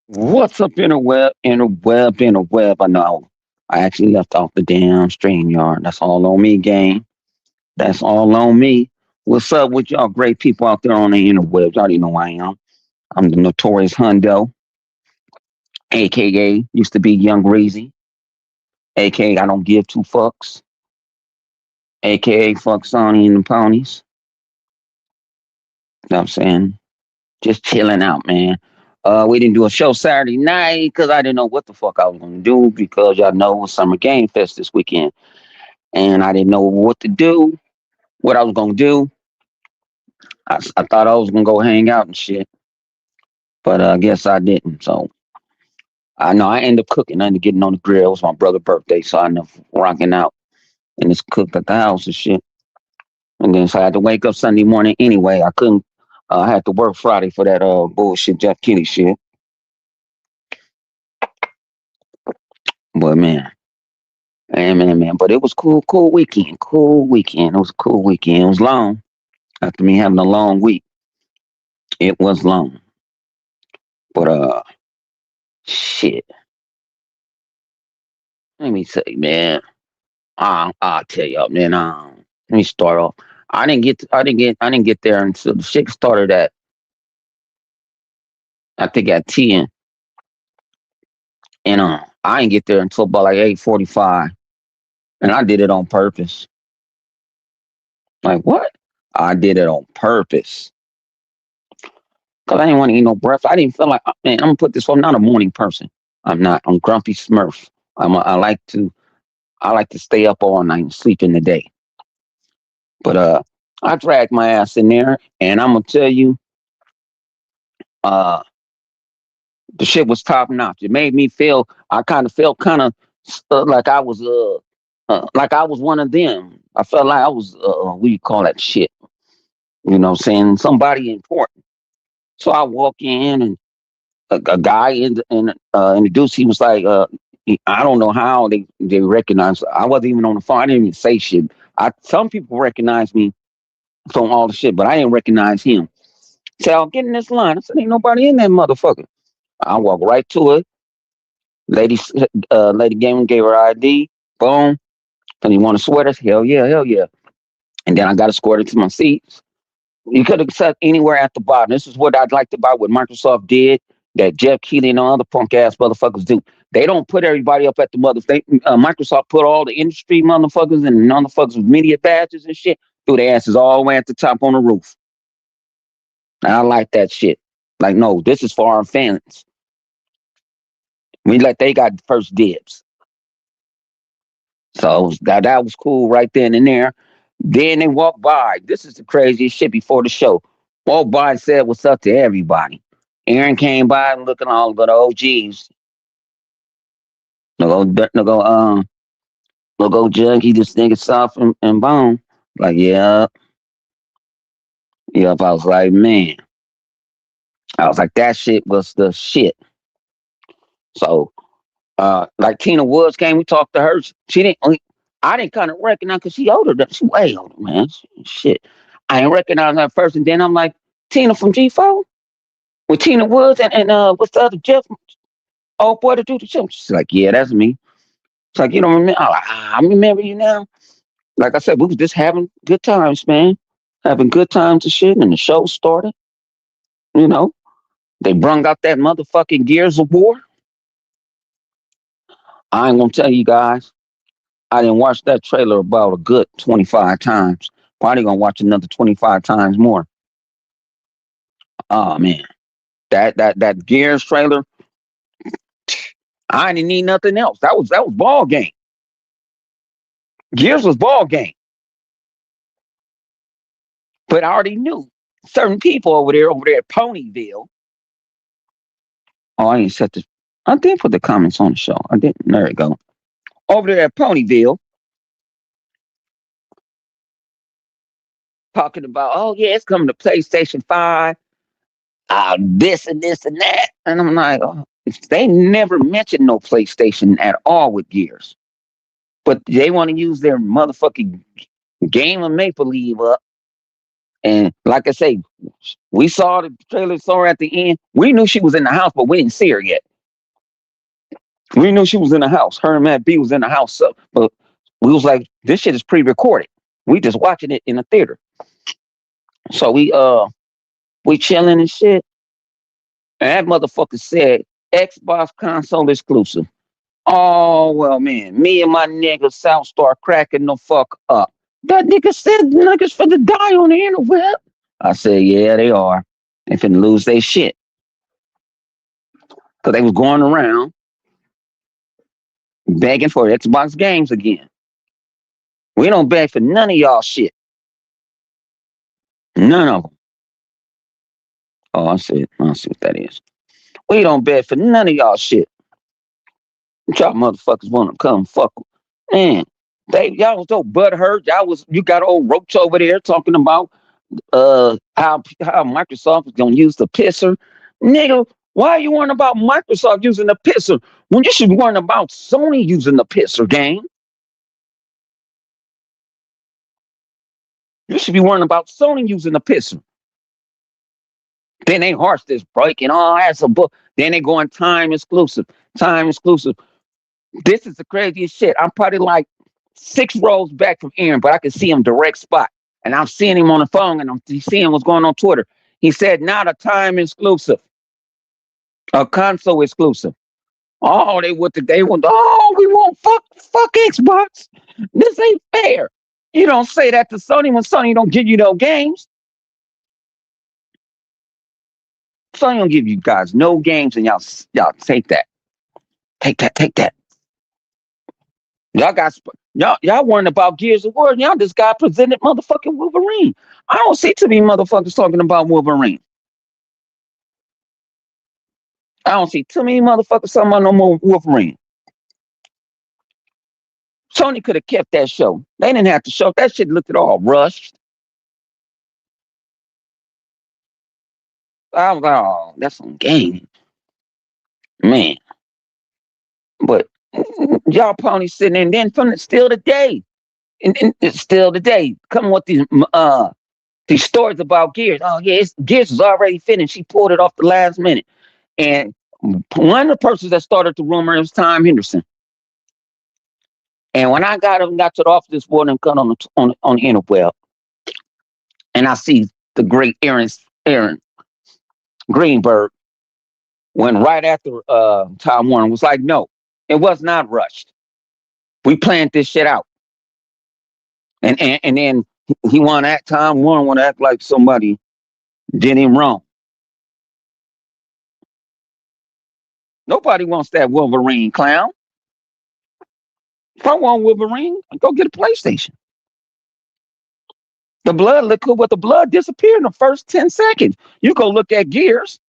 What's up, interweb, interweb, interweb? I know I actually left off the damn stream yard. That's all on me, gang. That's all on me. What's up with y'all great people out there on the interwebs? Y'all already know I am. I'm the notorious Hundo, aka used to be Young Breezy, aka I don't give two fucks, aka fuck Sonny and the ponies. You know what I'm saying? Just chilling out, man. We didn't do a show Saturday night because I didn't know what the fuck I was gonna do because y'all know it's Summer Game Fest this weekend. And I didn't know what to do, what I was gonna do. I thought I was gonna go hang out and shit, but I guess I didn't. So I know I ended up cooking. I ended up getting on the grill. It was my brother's birthday, so I ended up rocking out and just cooked at the house and shit. And then so I had to wake up Sunday morning anyway. I couldn't. I had to work Friday for that bullshit Jeff Kenny shit. But man. But it was cool weekend. Cool weekend. It was a cool weekend. It was long. After me having a long week, it was long. But shit. Let me say, man. I'll tell y'all, man. Let me start off. I didn't get there until the shit started at, I think at 10, and I didn't get there until about like 8:45, and I did it on purpose. Like what? I did it on purpose because I didn't want to eat no breakfast. I didn't feel like, man, I'm gonna put this. I'm not a morning person. I'm not. I'm grumpy Smurf. I like to stay up all night and sleep in the day. But I dragged my ass in there, and I'm gonna tell you, uh, the shit was top notch. It made me feel. I kind of felt kind of like I was one of them. I felt like I was what do you call that shit? You know, what I'm saying somebody important. So I walk in, and a guy introduced. He was like, I don't know how they recognized. I wasn't even on the phone. I didn't even say shit. Some people recognize me from all the shit, but I didn't recognize him. So I'll get in this line. I said, ain't nobody in that motherfucker. I walk right to it. Lady, lady gave her ID. Boom. And you want a sweater? Hell yeah, hell yeah. And then I got escorted to my seats. You could have sat anywhere at the bottom. This is what I'd like to buy. What Microsoft did, that Jeff Keighley and all other punk ass motherfuckers do. They don't put everybody up at the Microsoft put all the industry motherfuckers and motherfuckers with media badges and shit threw their asses all the way at the top on the roof. And I like that shit. Like, no, this is for our fans. They got first dibs. So that was cool right then and there. Then they walked by. This is the craziest shit before the show. Walked by and said what's up to everybody. Aaron came by and looking all the OGs. No go junkie, this nigga soft and bone. Like, yeah, yep. I was like, man. I was like, that shit was the shit. So like Tina Woods came, we talked to her. She didn't. I didn't kind of recognize because she older. She way older, man. Shit, I didn't recognize her first, and then I'm like Tina from G4 with Tina Woods and what's the other Jeff? Oh boy, to do the show. She's like, yeah, that's me. It's like you don't remember. I remember you now. Like I said, we was just having good times, man. Having good times and shit, and the show started. You know, they brung out that motherfucking Gears of War. I ain't gonna tell you guys. I didn't watch that trailer about a good 25 times. Probably gonna watch another 25 times more. Oh man. That Gears trailer, I didn't need nothing else. That was ball game. Gears was ball game. But I already knew certain people over there at Ponyville. Oh, I ain't set this. I did put the comments on the show. I didn't. There it go. Over there at Ponyville, talking about, oh yeah, it's coming to PlayStation 5. This and this and that. And I'm like, oh, they never mentioned no PlayStation at all with Gears. But they want to use their motherfucking game of Maple Leaf up And like I say, we saw the trailer, saw her at the end. We knew she was in the house, but we didn't see her yet. We knew she was in the house. Her and Matt B was in the house. So, but we was like, this shit is pre-recorded. We just watching it in the theater. So we chilling and shit. And that motherfucker said Xbox console exclusive. Oh well, man. Me and my nigga South start cracking the fuck up. That nigga said niggas finna die on the interweb. I said, yeah, they are. They finna lose their shit. Cause they was going around begging for Xbox games again. We don't beg for none of y'all shit. None of them. Oh, I see what that is. We don't beg for none of y'all shit. Y'all motherfuckers want to come fuck. Man, y'all was so butthurt. You got old Roach over there talking about how Microsoft is gonna use the pisser. Nigga, why are you worrying about Microsoft using the pisser when you should be worrying about Sony using the pisser game? You should be worrying about Sony using the pisser. Then they harsh this breaking. Oh, that's a book. Then they go on time exclusive. Time exclusive. This is the craziest shit. I'm probably like 6 rows back from Aaron, but I can see him direct spot. And I'm seeing him on the phone and I'm seeing what's going on Twitter. He said, not a time exclusive, a console exclusive. Oh, we won't fuck Xbox. This ain't fair. You don't say that to Sony when Sony don't give you no games. Sony don't give you guys no games and y'all take that. Take that. Y'all worrying about Gears of War. Y'all just got presented motherfucking Wolverine. I don't see too many motherfuckers talking about Wolverine. I don't see too many motherfuckers talking about no more Wolverine. Sony could have kept that show. They didn't have to show. That shit looked at all rushed. I was like, oh, that's some game. Man. But y'all ponies sitting in then from still today. And it's still today. Coming with these stories about Gears. Oh yeah, Gears is already finished. She pulled it off the last minute. And one of the persons that started the rumor was Tom Henderson. And when I got to the office this morning and got on the interweb, and I see the great Aaron Greenberg went right after Tom Warner was like, no, it was not rushed. We planned this shit out. And then he want to act, Tom Warner want to act like somebody did him wrong. Nobody wants that Wolverine clown. If I want Wolverine, go get a PlayStation. The blood look good, but the blood disappeared in the first 10 seconds. You go look at Gears.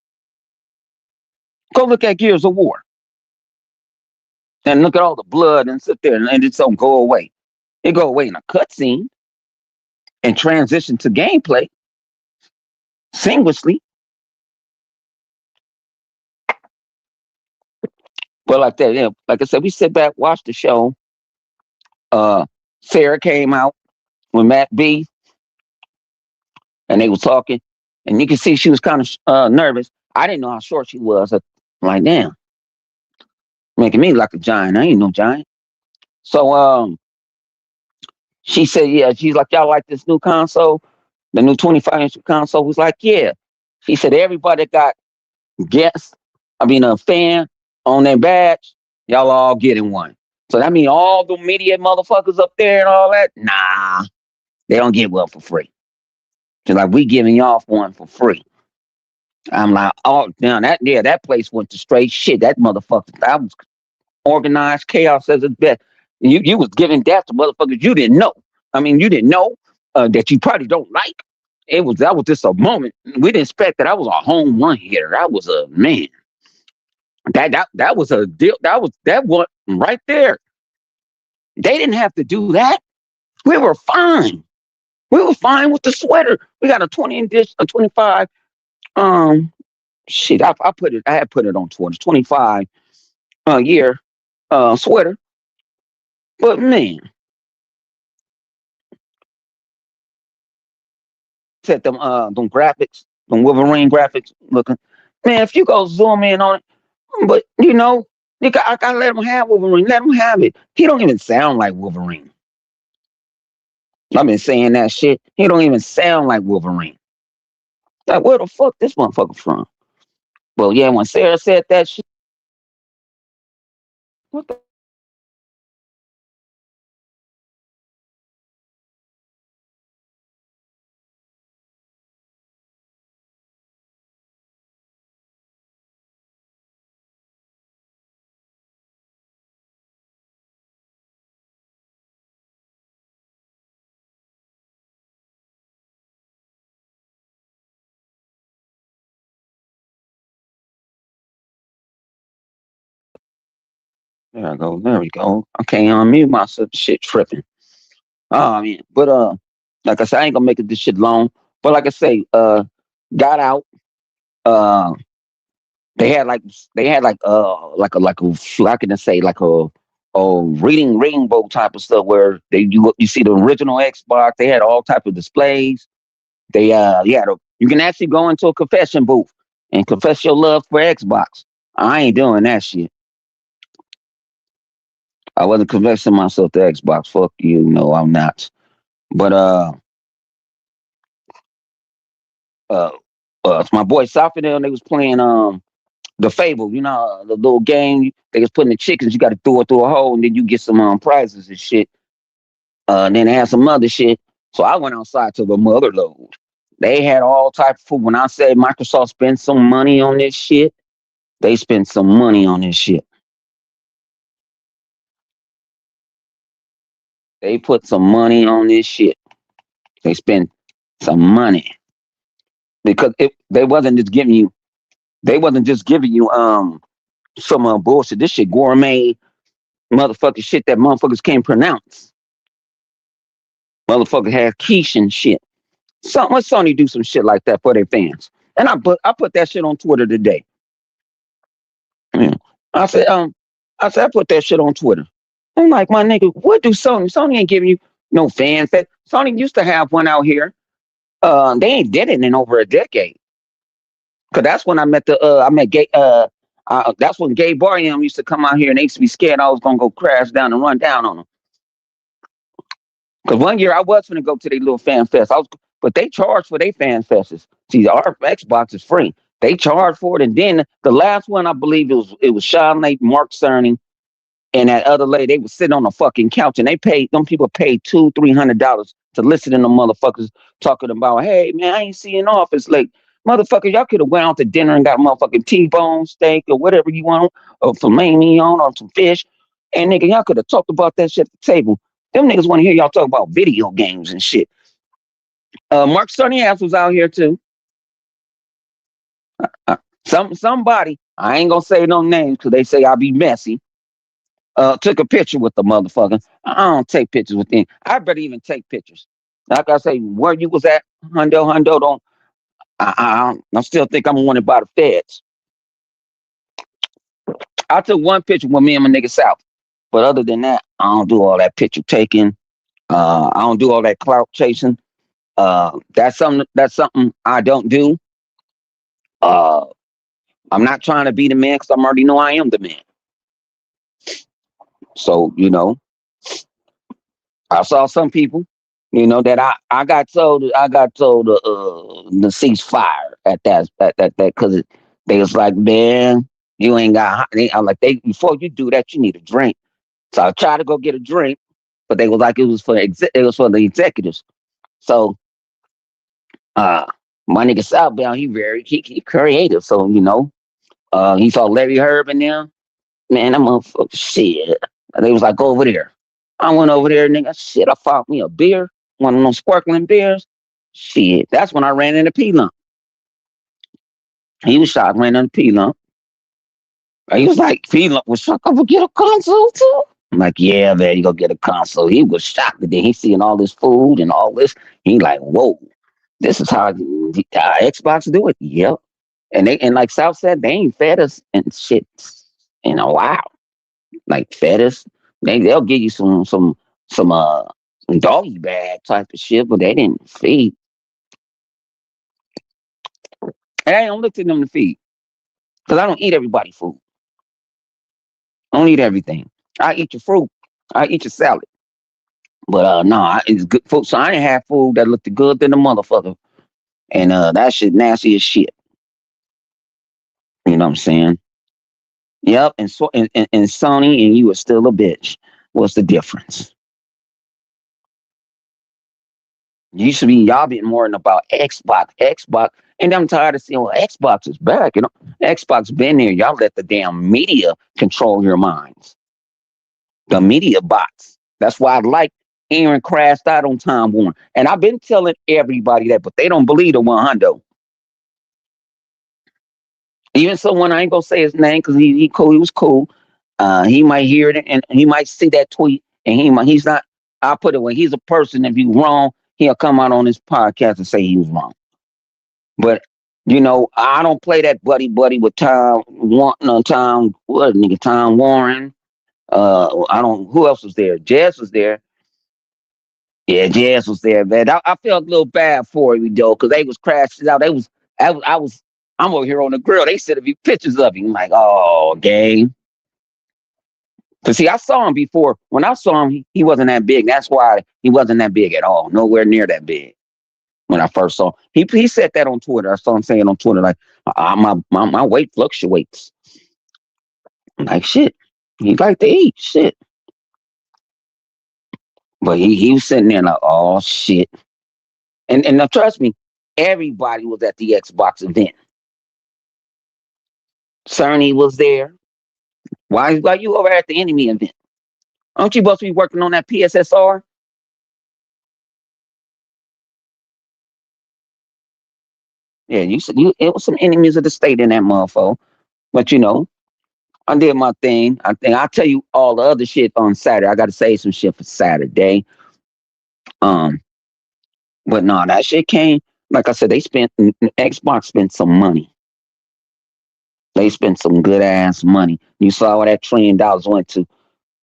Go look at Gears of War. And look at all the blood and sit there and it don't go away. It go away in a cutscene and transition to gameplay seamlessly. But like that, yeah, like I said, we sit back, watch the show. Sarah came out with Matt B, and they were talking, and you can see she was kind of nervous. I didn't know how short she was. I'm like, damn, making me like a giant. I ain't no giant. So she said, yeah, she's like, y'all like this new console, the new 25-inch console? Was like, yeah. She said everybody got a fan on their badge, y'all all getting one. So that mean all the media motherfuckers up there and all that? Nah, they don't get one for free. She's like, we giving y'all one for free. I'm like, oh, now that place went to straight shit. That motherfucker, that was organized chaos as its best. You was giving death to motherfuckers you didn't know. I mean, you didn't know that you probably don't like. That was just a moment. We didn't expect that. That was a home run hitter. That was a man. That was a deal. That one right there. They didn't have to do that. We were fine. We were fine with the sweater. We got a 20-inch, a 25. Shit, I had put it on Twitter. 25 year sweater. But man, Said them graphics, them Wolverine graphics looking. Man, if you go zoom in on it, but I gotta let him have Wolverine. Let him have it. He don't even sound like Wolverine. I've been saying that shit. He don't even sound like Wolverine. Like where the fuck this motherfucker from? Well, yeah, when Sarah said that shit, what the there I go. There we go. I can't unmute myself. Shit tripping. Oh man. But like I said, I ain't gonna make it this shit long. But like I say, got out. Uh they had like like a how can I say like a reading rainbow type of stuff where you see the original Xbox. They had all type of displays. They you can actually go into a confession booth and confess your love for Xbox. I ain't doing that shit. I wasn't confessing myself to Xbox. Fuck you, no, I'm not. But uh it's my boy South of them, they was playing the Fable, the little game they was putting the chickens, you gotta throw it through a hole and then you get some prizes and shit. And then they had some other shit. So I went outside to the mother load. They had all type of food. When I said Microsoft spent some money on this shit, they spent some money on this shit. They put some money on this shit. They spent some money because they wasn't just giving you some bullshit. This shit gourmet motherfucking shit that motherfuckers can't pronounce. Motherfucker had quiche and shit. Let Sony do some shit like that for their fans. And I put that shit on Twitter today. Yeah. I said I put that shit on Twitter. I'm like, my nigga, what do Sony? Sony ain't giving you no fan fest. Sony used to have one out here. They ain't did it in over a decade. Cause that's when I met Gay that's when Gay Barium used to come out here and they used to be scared I was gonna go crash down and run down on them. Cause one year I was gonna go to their little fan fest. But they charge for their fan fests. See, our Xbox is free. They charge for it, and then the last one I believe it was Sean Lake, Mark Cerny, and that other lady. They was sitting on a fucking couch, and them people paid $200-300 to listen to them motherfuckers talking about, hey man, I ain't seeing office like motherfuckers. Y'all could have went out to dinner and got motherfucking T-bone steak or whatever you want, or filet mignon or some fish, and nigga, y'all could have talked about that shit at the table. Them niggas want to hear y'all talk about video games and shit. Mark Cerny ass was out here too. Somebody, I ain't gonna say no names because they say I'll be messy. Took a picture with the motherfucker. I don't take pictures with them. I better even take pictures. Like I say, where you was at, Hundo, don't. I still think I'm wanted by the feds. I took one picture with me and my nigga South, but other than that, I don't do all that picture taking. I don't do all that clout chasing. That's something I don't do. Uh, I'm not trying to be the man because I already know I am the man. So I saw some people, that I got told to cease fire at that because they was like, man, you ain't got. I'm like, before you do that, you need a drink. So I tried to go get a drink, but they was like, it was for the executives. So uh, my nigga Southbound, he creative. So he saw Larry Herb in there. Man, that motherfucker, shit. They was like, go over there. I went over there, nigga. Shit, I found me a beer, one of those sparkling beers. Shit, that's when I ran into P Lump. He was shocked, ran into P Lump. He was like, P Lump was shocked. I'm gonna get a console too. I'm like, yeah, man, you gonna get a console. He was shocked, but then he seeing all this food and all this. He like, whoa, this is how Xbox do it. Yep. And like South said, they ain't fed us and shit in a while. Like fetish. They'll give you some doggy bag type of shit, but they didn't feed. And I don't look to them to feed because I don't eat everybody food. I don't eat everything. I eat your fruit. I eat your salad. But no, it's good food. So I ain't have food that looked good than the motherfucker. And that shit nasty as shit. You know what I'm saying? Yep. And so and Sony and you are still a bitch. What's the difference? You should be y'all being more than about Xbox. Xbox. And I'm tired of seeing well, Xbox is back. You know, Xbox been there. Y'all let the damn media control your minds. The media bots. That's why I like Aaron crashed out on Time Warner. And I've been telling everybody that, but they don't believe the 100. Even someone I ain't gonna say his name because he cool. He was cool. He might hear it and he might see that tweet and he's not. I'll put it when he's a person. If you wrong, he'll come out on this podcast and say he was wrong. But I don't play that buddy with Tom wanting on Tom what nigga Tom Warren. I don't. Who else was there? Jazz was there. Yeah, Jazz was there, man. I felt a little bad for him though, because they was crashing out. I was. I'm over here on the grill. They sent me pictures of him. I'm like, oh, game. Cause see, I saw him before. When I saw him, he wasn't that big. That's why he wasn't that big at all. Nowhere near that big. When I first saw him. He said that on Twitter. I saw him saying on Twitter like, my weight fluctuates. I'm like shit. He like to eat shit. But he was sitting there like, oh shit. And now trust me, everybody was at the Xbox event. Cerny was there. Why you over at the enemy event? Aren't you supposed to be working on that PSSR? Yeah, you said it was some enemies of the state in that motherfucker. But I did my thing. I think I'll tell you all the other shit on Saturday. I gotta say some shit for Saturday. Um, but no, that shit came. Like I said, Xbox spent some money. They spent some good ass money. You saw where that $1 trillion went to.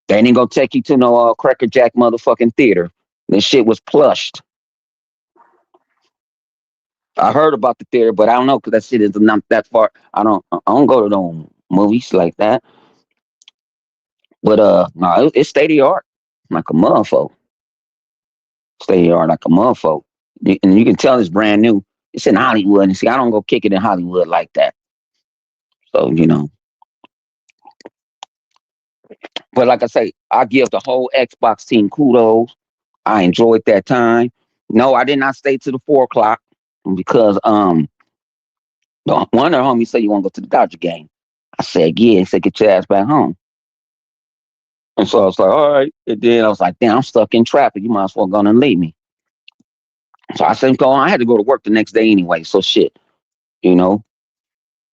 They ain't gonna take you to no Cracker Jack motherfucking theater. This shit was plushed. I heard about the theater, but I don't know because that shit is not that far. I don't go to no movies like that. But no, it's state of the art, like a motherfucker. State of the art, like a motherfucker. And you can tell it's brand new. It's in Hollywood, and see, I don't go kick it in Hollywood like that. So but like I say, I give the whole Xbox team kudos. I enjoyed that time. No, I did not stay to the 4 o'clock because one of the homies said you want to go to the Dodger game. I said yeah. He said get your ass back home. And so I was like, all right. And then I was like, damn, I'm stuck in traffic. You might as well go and leave me. So I said, go on. I had to go to work the next day anyway. So shit, you know.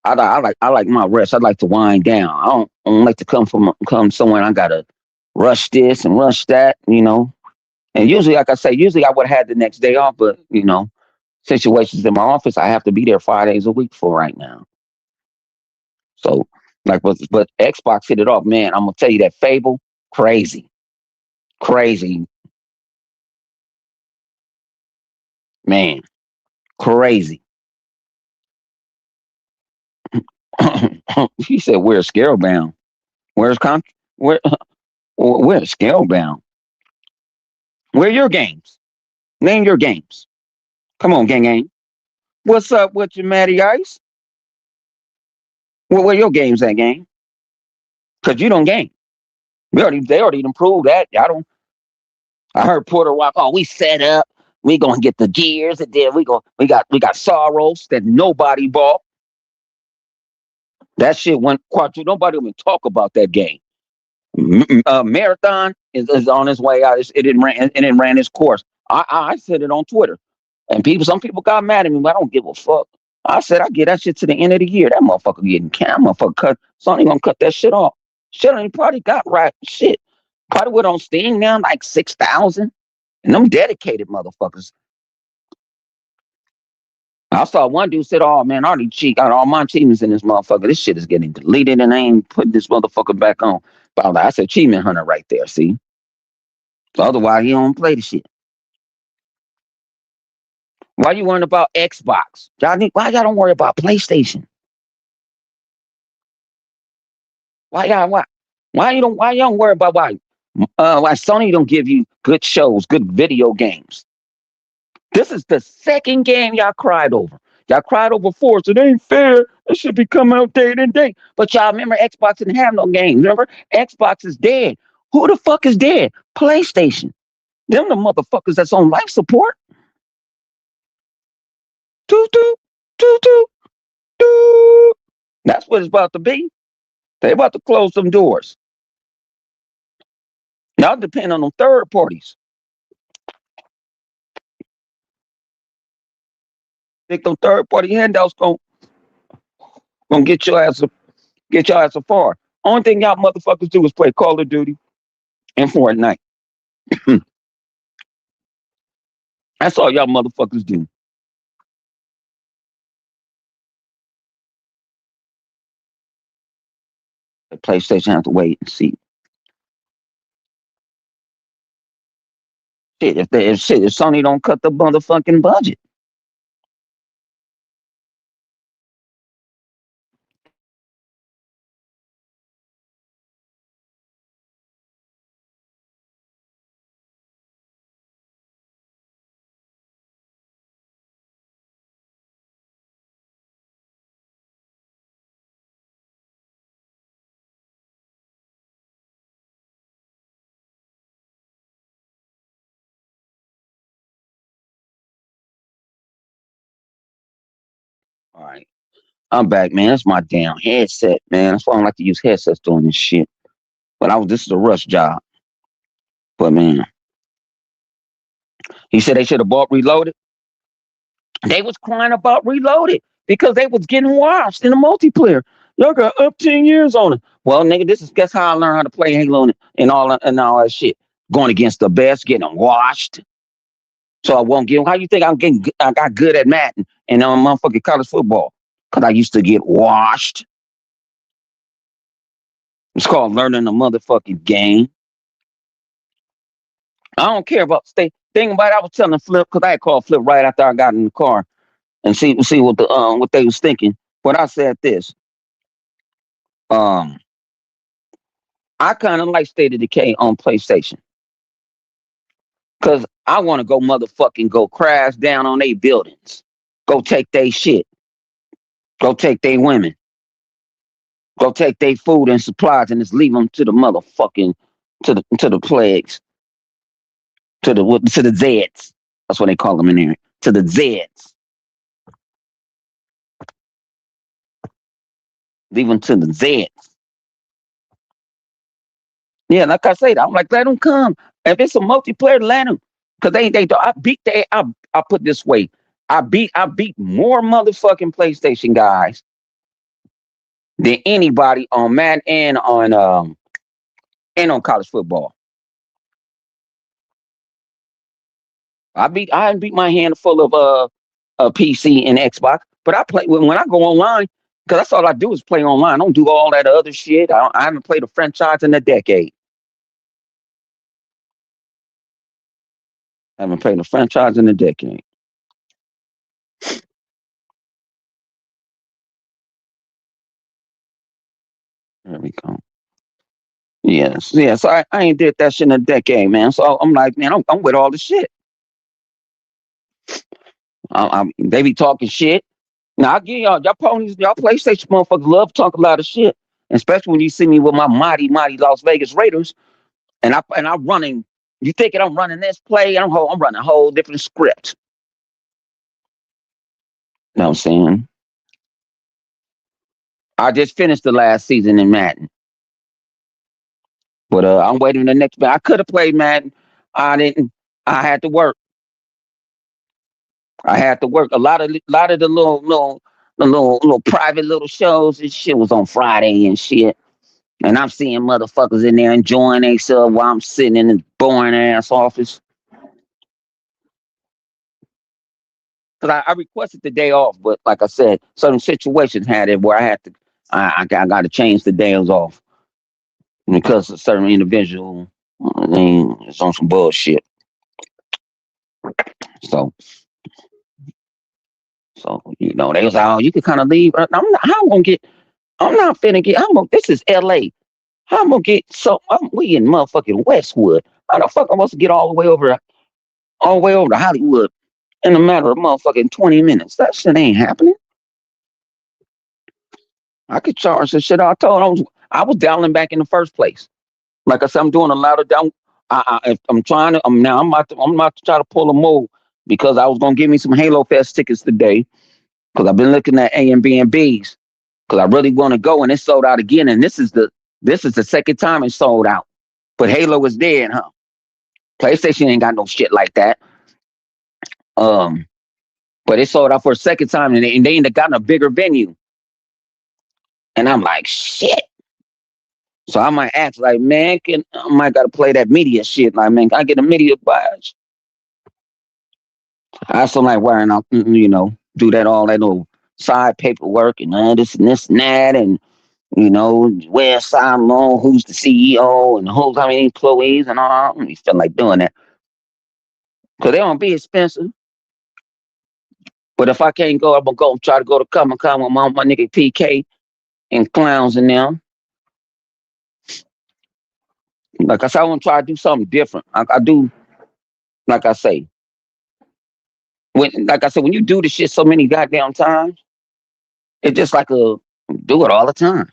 I like my rest. I like to wind down. I don't like to come somewhere and I gotta rush this and rush that. And usually, like I say, usually I would have had the next day off, but situations in my office, I have to be there 5 days a week for right now. So like, but Xbox hit it off, man. I'm gonna tell you that Fable, crazy, crazy, man, crazy. He said, "We're scale bound. Where's con? Where? We're scale bound. Where are your games? Name your games. Come on, gang. What's up with you, Matty Ice? Where your games at, gang? Cause you don't game. They already improved that. I don't. I heard Porter Rock. Oh, we set up. We gonna get the gears, and then we got Sorrows that nobody bought. That shit went quadruple. Nobody even talk about that game. Marathon is on its way out. It didn't ran its course. I said it on Twitter, and some people got mad at me, but I don't give a fuck. I said I get that shit to the end of the year. That motherfucker getting canned. Motherfucker cut. Sony gonna cut that shit off. Shit, he probably got right. Shit, probably went on Steam now like 6,000. And them dedicated motherfuckers. I saw one dude said, "Oh man, I already got all my achievements in this motherfucker. This shit is getting deleted, and I ain't putting this motherfucker back on." But I said, "Achievement hunter right there. See, so otherwise he don't play the shit." Why you worrying about Xbox? Why y'all don't worry about PlayStation? Why you don't worry about why Sony don't give you good shows, good video games? This is the second game y'all cried over. Y'all cried over Forza. It ain't fair. It should be coming out day and day. But y'all remember Xbox didn't have no games. Remember? Xbox is dead. Who the fuck is dead? PlayStation. Them the motherfuckers that's on life support. Toot toot, toot toot, toot. That's what it's about to be. They about to close some doors. Y'all depend on them third parties. Think them third party handouts gonna get your ass afar. Only thing y'all motherfuckers do is play Call of Duty and Fortnite. That's all y'all motherfuckers do. The PlayStation have to wait and see. Shit, if Sony don't cut the motherfucking budget. All right. I'm back, man. That's my damn headset, man. That's why I don't like to use headsets doing this shit. But this is a rush job. But man, he said they should have bought Reloaded. They was crying about Reloaded because they was getting washed in the multiplayer. Y'all got up 10 years on it. Well, nigga, this is guess how I learned how to play Halo and all that shit. Going against the best, getting washed. So I won't get. How you think I got good at Madden and motherfucking college football? Cause I used to get washed. It's called learning the motherfucking game. I don't care about state. Thing about it, I was telling Flip because I had called Flip right after I got in the car and see what they was thinking. But I said this. Um, I kind of like State of Decay on PlayStation because I want to go crash down on their buildings, go take their shit, go take their women, go take their food and supplies, and just leave them to the motherfucking to the plagues, to the Zeds. That's what they call them in there. To the Zeds. Leave them to the Zeds. Yeah, like I said, I'm like, let them come. If it's a multiplayer, let them. Cause I beat I put this way. I beat more motherfucking PlayStation guys than anybody on Madden and on college football. I beat my handful of PC and Xbox, but I play when I go online because that's all I do is play online. I don't do all that other shit. I haven't played a franchise in a decade. I haven't played a franchise in a decade. There we go. Yes, yeah. So I ain't did that shit in a decade, man. So I'm like, man, I'm with all the shit. They be talking shit. Now I get y'all ponies, y'all PlayStation motherfuckers love to talk a lot of shit, especially when you see me with my mighty Las Vegas Raiders, and I'm running. You thinking I'm running this play? I'm running a whole different script. You know what I'm saying? I just finished the last season in Madden, but I'm waiting the next. I could have played Madden. I didn't. I had to work. I had to work. A lot of the little private little shows and shit was on Friday and shit. And I'm seeing motherfuckers in there enjoying themselves while I'm sitting in this boring ass office. Cause I requested the day off, but like I said, certain situations had it where I had to I got to change the days off because a certain individual it's on some bullshit. So So, they was like, oh, you could kind of leave. How I'm gonna get, I'm not finna get, this is LA. How I'm gonna get, we in motherfucking Westwood. How the fuck I'm supposed to get all the way over to Hollywood in a matter of motherfucking 20 minutes? That shit ain't happening. I could charge the shit. I told I was dialing back in the first place. Like I said, I'm doing a lot of down. If I'm trying to. I'm about to try to pull a move because I was gonna give me some Halo Fest tickets today because I've been looking at A and B and B's because I really want to go and it's sold out again. And this is the second time it's sold out. But Halo is dead, huh? PlayStation ain't got no shit like that. Um, but it sold out for a second time and they ain't gotten a bigger venue. And I'm like, shit. So I might ask, like, man, I might gotta play that media shit. Like, man, can I get a media badge? I also like wearing out, do that all that little side paperwork and this and this and that, and where sign loan, who's the CEO, and who's how many employees and all. I don't really feel like doing that because they don't be expensive. But if I can't go, I'm gonna go try to go to Comic Con with my nigga PK and clowns and them. Like I said, I want to try to do something different. I do, like I say, when you do the shit so many goddamn times, it's just like do it all the time.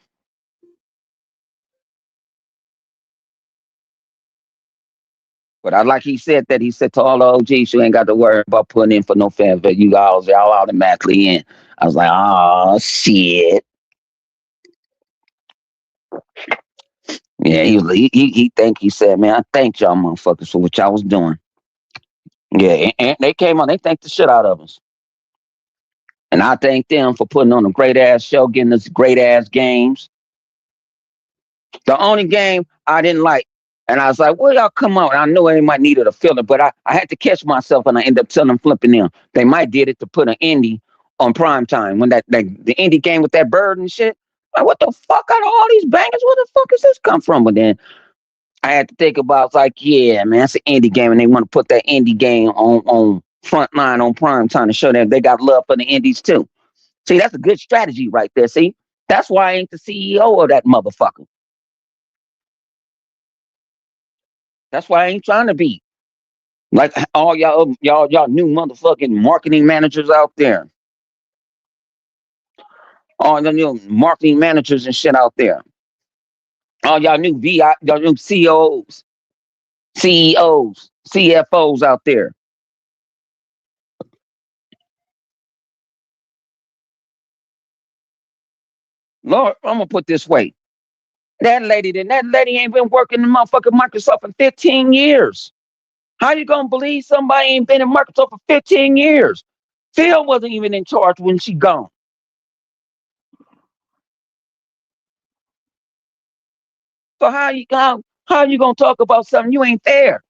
But I like he said to all the OGs, you ain't got to worry about putting in for no fans, but y'all automatically in. I was like, oh shit. Yeah, he said, man, I thank y'all motherfuckers for what y'all was doing. Yeah, and they came on, they thanked the shit out of us. And I thank them for putting on a great ass show, getting us great ass games. The only game I didn't like, and I was like, well, y'all come on. I know they might needed a filler, but I had to catch myself and I ended up telling them, flipping them. They might did it to put an indie on prime time when the indie game with that bird and shit. Like, what the fuck out of all these bangers? Where the fuck is this come from? But then I had to think about, it's like, yeah, man, it's an indie game, and they want to put that indie game on front line on prime time to show them they got love for the indies too. See, that's a good strategy right there. See, that's why I ain't the CEO of that motherfucker. That's why I ain't trying to be like all y'all new motherfucking marketing managers out there. All the new marketing managers and shit out there. All y'all new CEOs, CFOs out there. Lord, I'm gonna put this way. That lady ain't been working in motherfucking Microsoft for 15 years. How you gonna believe somebody ain't been in Microsoft for 15 years? Phil wasn't even in charge when she gone. So how you gonna talk about something you ain't there?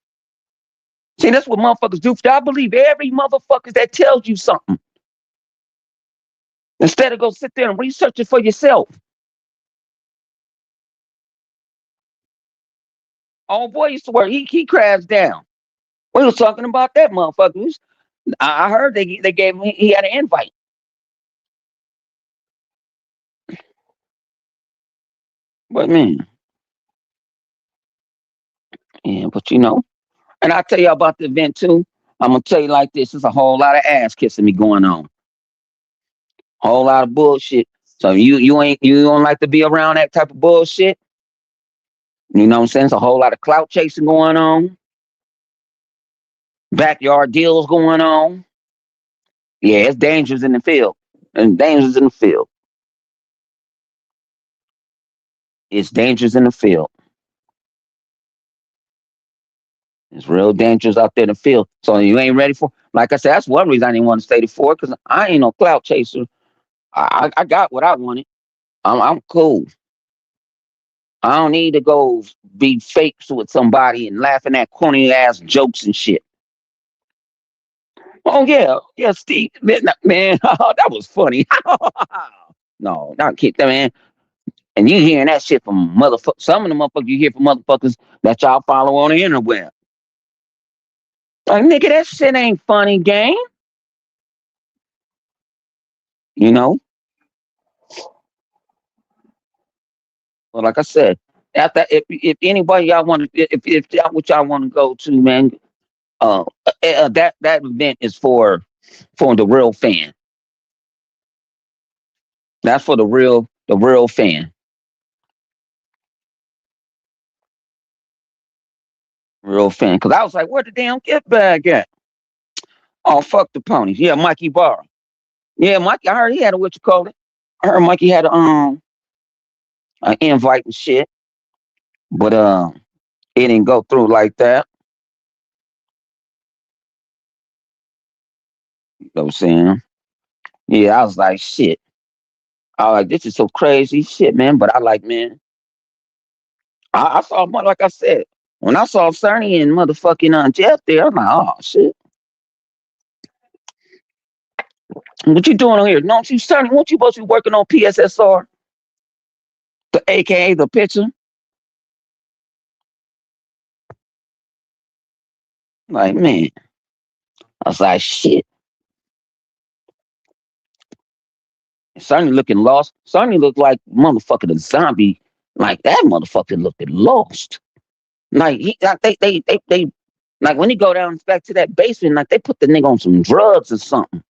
See, that's what motherfuckers do. I believe every motherfucker that tells you something instead of go sit there and research it for yourself. Oh boy used to work. He crashed down. We was talking about that motherfucker. I heard they gave him he had an invite. But man, yeah, but and I'll tell you about the event too. I'm gonna tell you like this: there's a whole lot of ass kissing me going on, whole lot of bullshit. So you don't like to be around that type of bullshit. You know what I'm saying? It's a whole lot of clout chasing going on, backyard deals going on. Yeah, it's dangerous in the field, and dangerous in the field. It's dangerous in the field. It's real dangerous out there in the field. So you ain't ready for. Like I said, that's one reason I didn't want to stay before because I ain't no clout chaser. I got what I wanted. I'm cool. I don't need to go be fake with somebody and laughing at corny ass jokes and shit. Oh yeah, Steve, man, that was funny. No, not kid, man. And you hearing that shit from motherfuckers. Some of the motherfuckers you hear from motherfuckers that y'all follow on the internet. Like, nigga, that shit ain't funny, gang. You know, but like I said, after if anybody y'all want to if y'all what y'all want to go to, man, that event is for the real fan. That's for the real fan, real fan. Cause I was like, where the damn gift bag at? Oh fuck the ponies. Yeah, Mikey Barr. Yeah, Mikey. I heard he had a what you call it. I heard Mikey had a an invite and shit, but it didn't go through like that. You know what I'm saying? Yeah, I was like, shit. I was like, this is so crazy shit, man. But I like, man, I saw like I said, when I saw Sonny and motherfucking Jeff there, I'm like, oh shit, what you doing on here? Don't you, Sonny? Won't you supposed to be working on PSSR, the AKA the picture? Like, man, I was like, shit. Sonny looking lost. Sonny looked like motherfucking a zombie. Like that motherfucker looked lost. Like like they like when he go down back to that basement, like they put the nigga on some drugs or something.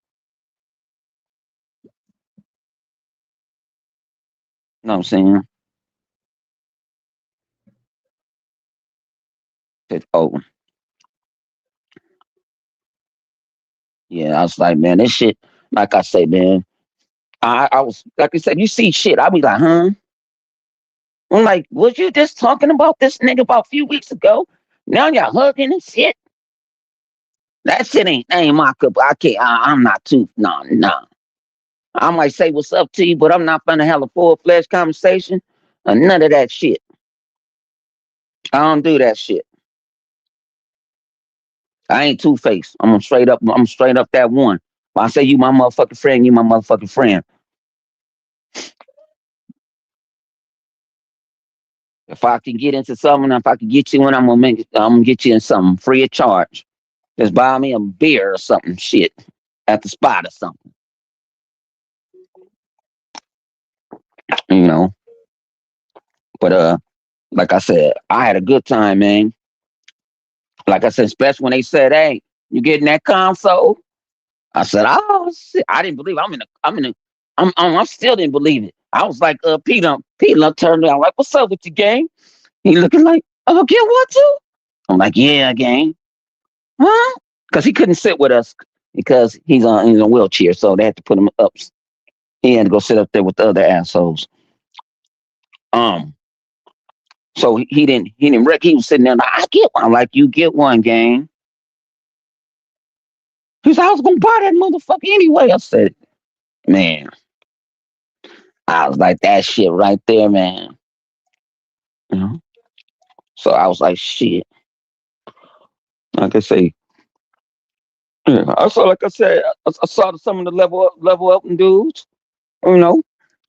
You know what I'm saying? Oh yeah, I was like, man, this shit. Like I say, man, I was like I said, you see shit, I be like, huh? I'm like, was you just talking about this nigga about a few weeks ago? Now y'all hugging and shit. That shit ain't my cup. I can't. I'm not too. No, no. I might say what's up to you, but I'm not gonna have a full fledged conversation. None of that shit. I don't do that shit. I ain't two faced. I'm straight up. I'm straight up that one. If I say you my motherfucking friend, you my motherfucking friend. If I can get into something, if I can get you in, I'm gonna get you in something free of charge. Just buy me a beer or something, shit, at the spot or something. You know. But like I said, I had a good time, man. Like I said, especially when they said, "Hey, you getting that console?" I said, "Oh shit!" I didn't believe it. I still didn't believe it. I was like, Peter turned around like, "What's up with you, gang?" He looking like, "Oh, get what too?" I'm like, "Yeah, gang, huh?" Because he couldn't sit with us because he's in a wheelchair, so they had to put him up. He had to go sit up there with the other assholes. Um, so he didn't wreck. He was sitting there like, "I get one." I'm like, "You get one, gang." He said, "I was gonna buy that motherfucker anyway." I said, "Man," I was like, "That shit right there, man." You know? So I was like, "Shit." Like I say, yeah, I saw, like I said, I saw some of the level up dudes. You know,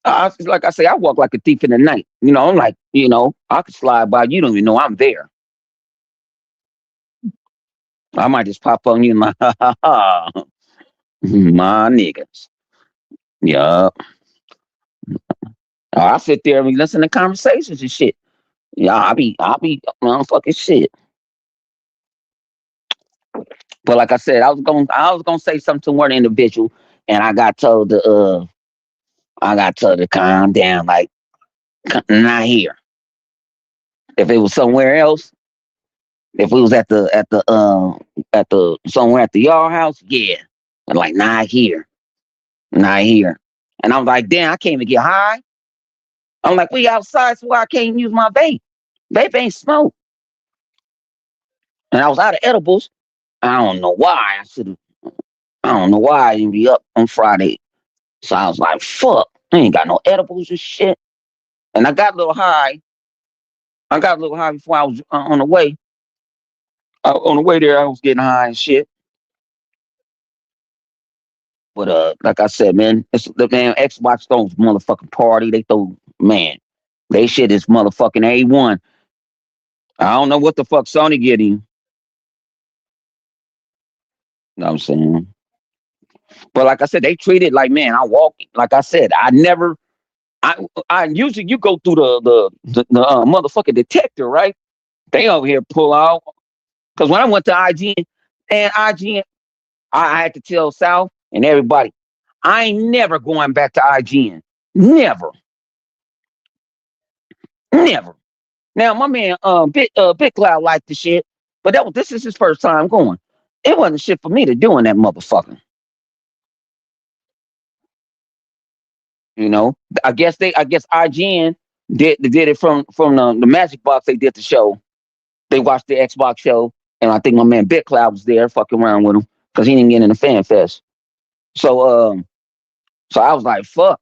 like I say, I walk like a thief in the night. You know, I'm like, I could slide by. You don't even know I'm there. I might just pop on you and like, ha ha ha, my niggas. Yeah. I sit there and listen to conversations and shit. Yeah, I be motherfucking shit. But like I said, I was gonna say something to one individual, and I got told to calm down, like not here. If it was somewhere else, if we was at the somewhere at the yard house, yeah, but like not here, not here. And I'm like, damn, I can't even get high. I'm like, we outside, so I can't use my vape. Vape ain't smoke. And I was out of edibles. I don't know why. I don't know why I didn't be up on Friday. So I was like, fuck, I ain't got no edibles and shit. And I got a little high. I got a little high before I was on the way. On the way there, I was getting high and shit. But like I said, man, it's the man Xbox throws motherfucking party. They throw man, they shit is motherfucking A1. I don't know what the fuck Sony getting. You know what I'm saying? But like I said, they treat it like, man, I walk. Like I said, I never. I usually you go through the motherfucking detector, right? They over here pull out because when I went to IGN and IGN, I had to tell South and everybody, I ain't never going back to IGN. Never, never. Now my man, Big Cloud liked the shit, but this is his first time going. It wasn't shit for me to do in that motherfucker. You know, I guess IGN did it from the Magic Box. They did the show. They watched the Xbox show, and I think my man Big Cloud was there, fucking around with him because he didn't get in the fan fest. So so I was like, fuck,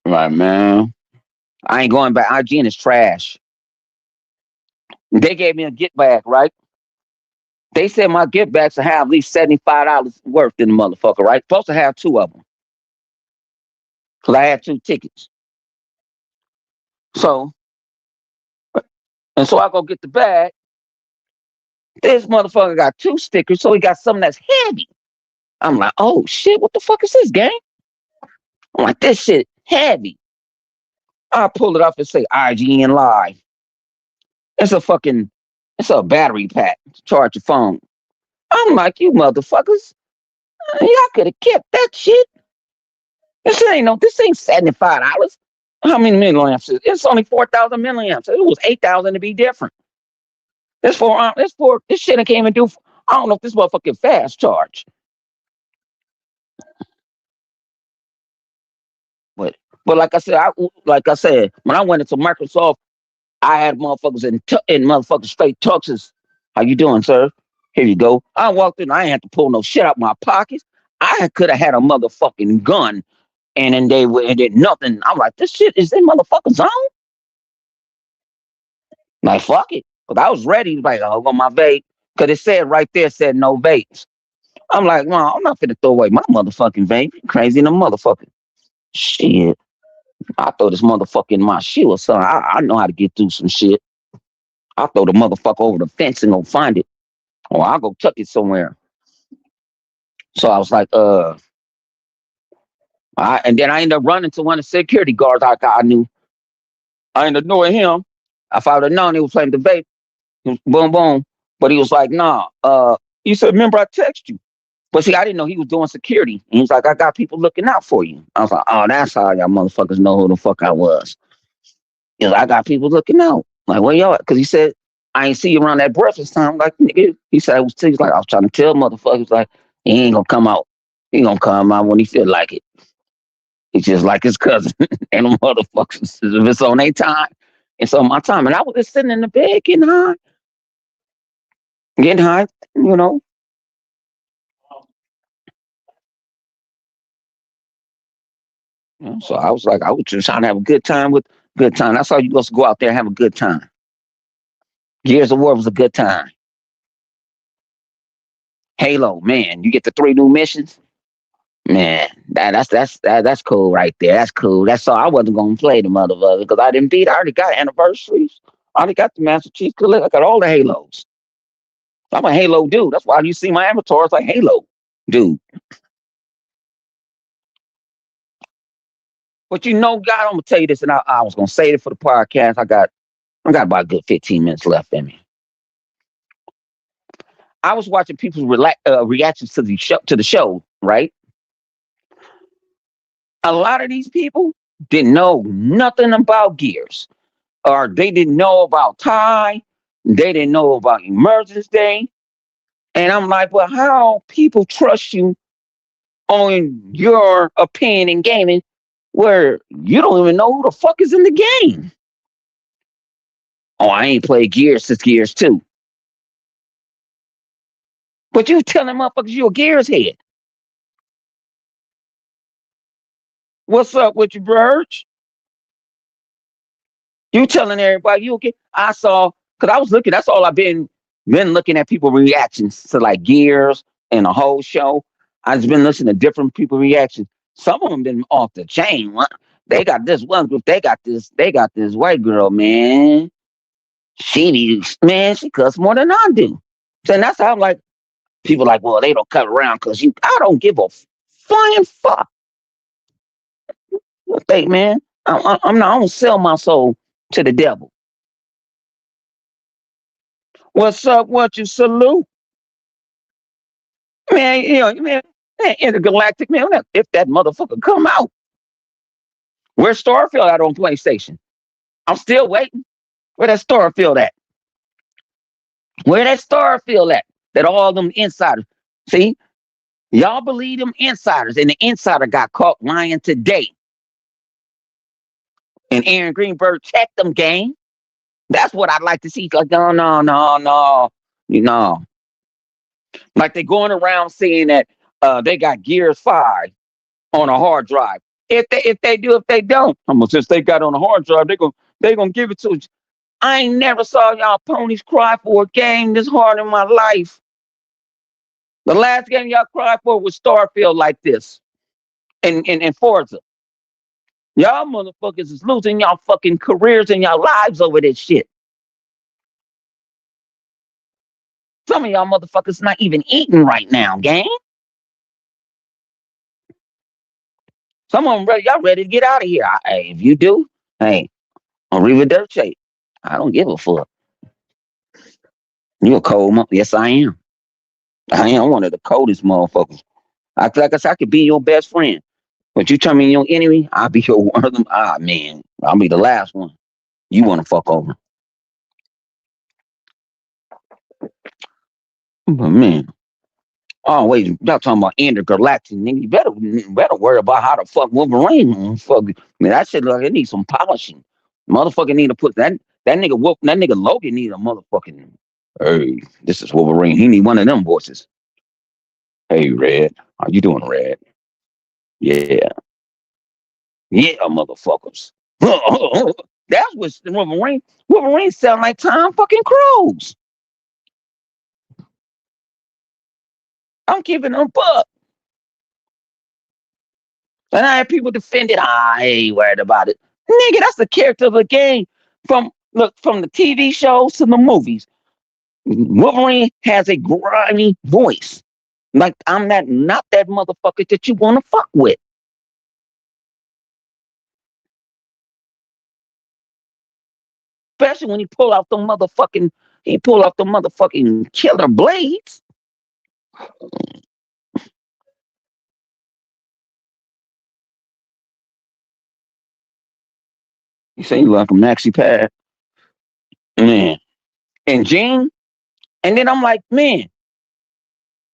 like man, I ain't going back. IGN is trash. They gave me a get back, right? They said my get backs will have at least $75 worth in the motherfucker, right? Supposed to have two of them because I had two tickets. So so I go get the bag. This motherfucker got two stickers, so he got something that's heavy. I'm like, oh shit, what the fuck is this, gang? I'm like, this shit heavy. I pull it up and say IGN Live. It's a fucking, it's a battery pack to charge your phone. I'm like, you motherfuckers, y'all could have kept that shit. This ain't $75. How many milliamps? It's only 4,000 milliamps. It was 8,000 to be different. This shit I can't even do. I don't know if this motherfucking fast charge. But like I said, when I went into Microsoft, I had motherfuckers in motherfucking straight tuxes. How you doing, sir? Here you go. I walked in. I ain't had to pull no shit out my pockets. I could have had a motherfucking gun, and then they did nothing. I'm like, this shit is in motherfucking zone. Like, fuck it. Cause I was ready. Like, oh, on my vape. Cause it said right there, said no vapes. I'm like, well, I'm not finna throw away my motherfucking vape. You crazy in the motherfucker. Shit. I throw this motherfucker in my shoe or something. I know how to get through some shit. I'll throw the motherfucker over the fence and go find it. Or I'll go tuck it somewhere. So I was like, and then I ended up running to one of the security guards I knew. I ended up knowing him. If I would have known he was playing the vape, boom, boom. But he was like, nah, he said, remember I text you. But see, I didn't know he was doing security. And he was like, I got people looking out for you. I was like, oh, that's how y'all motherfuckers know who the fuck I was. He was like, I got people looking out. Like, where y'all at? Because he said, I ain't see you around that breakfast time. Like, nigga, he said, he was like, I was trying to tell motherfuckers, like, he ain't gonna come out. He gonna come out when he feel like it. He's just like his cousin. And the motherfuckers, if it's on their time, it's on my time. And I was just sitting in the bed getting high, you know. So I was like, I was just trying to have a good time. That's how you supposed to go out there and have a good time. Gears of War was a good time. Halo, man, you get the 3 new missions. Man, that's cool right there. That's cool. That's all. I wasn't gonna play the motherfucker because I didn't beat. I already got anniversaries. I already got the Master Chief Collection. I got all the Halos. I'm a Halo dude. That's why you see my avatar. It's like Halo, dude. But you know, God, I'm gonna tell you this, and I was gonna say it for the podcast. I got about a good 15 minutes left in me. I was watching people's reactions to the show, right? A lot of these people didn't know nothing about Gears, or they didn't know about Ty, they didn't know about Emergence Day, and I'm like, well, how people trust you on your opinion in gaming, where you don't even know who the fuck is in the game? Oh, I ain't played Gears since Gears 2. But you telling motherfuckers you a Gears head. What's up with you, Burge? You telling everybody you okay? I saw because I was looking. That's all I've been looking at people reactions to like Gears and the whole show. I've just been listening to different people reactions. Some of them been off the chain. They got this one group. They got this white girl, man. She cuss more than I do. So that's how I'm like. People like, well, they don't cut around because you. I don't give a flying fuck. Hey, man, I'm not. I don't sell my soul to the devil. What's up? What you salute, man? Man, intergalactic man. If that motherfucker come out, where's Starfield at on PlayStation? I'm still waiting. Where that Starfield at? Where that Starfield at? That all them insiders. See, y'all believe them insiders, and the insider got caught lying today. And Aaron Greenberg checked them, gang. That's what I'd like to see. Like, no, no, no, no, like they're going around saying that they got Gears 5 on a hard drive. If they do, if they don't, since they got on a hard drive, they gonna give it to us. I ain't never saw y'all ponies cry for a game this hard in my life. The last game y'all cried for was Starfield like this. And Forza. Y'all motherfuckers is losing y'all fucking careers and y'all lives over this shit. Some of y'all motherfuckers not even eating right now, gang. Some of them y'all ready to get out of here. Hey, if you do, hey, arrivederci. I don't give a fuck. You a cold mother? Yes, I am. I am one of the coldest motherfuckers. Like I said, I could be your best friend. But you turn me your enemy, I'll be your one of them. Ah, man, I'll be the last one you want to fuck over. But man, always y'all talking about intergalactic nigga. You better worry about how the fuck Wolverine fuck. Man, that shit like it needs some polishing. Motherfucker need to put that nigga that nigga Logan need a motherfucking. Hey, this is Wolverine. He need one of them voices. Hey, Red, how you doing, Red? Yeah, yeah, motherfuckers. That's what Wolverine. Wolverine sound like Tom fucking Cruise. I'm keeping them up. And I have people defend it. I ain't worried about it. Nigga, that's the character of the game. From the TV shows to the movies. Wolverine has a grimy voice. Like I'm not that motherfucker that you want to fuck with. Especially when he pull off the motherfucking killer blades. You say you like a maxi pad, man. And Gene, and then I'm like, man,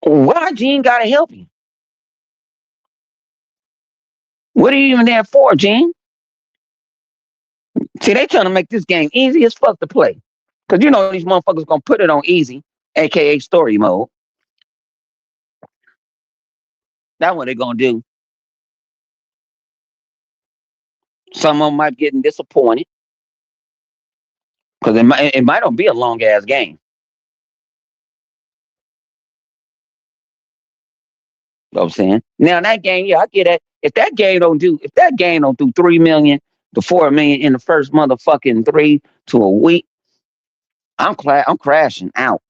why Gene gotta help you? What are you even there for, Gene? See, they trying to make this game easy as fuck to play. Cause you know these motherfuckers gonna put it on easy, aka story mode. That's what they're gonna do. Some of them might get disappointed. Cause it might not be a long ass game. You know what I'm saying? Now that game, yeah, I get that. If that game don't do 3 million to 4 million in the first motherfucking 3 to a week, I'm crashing out.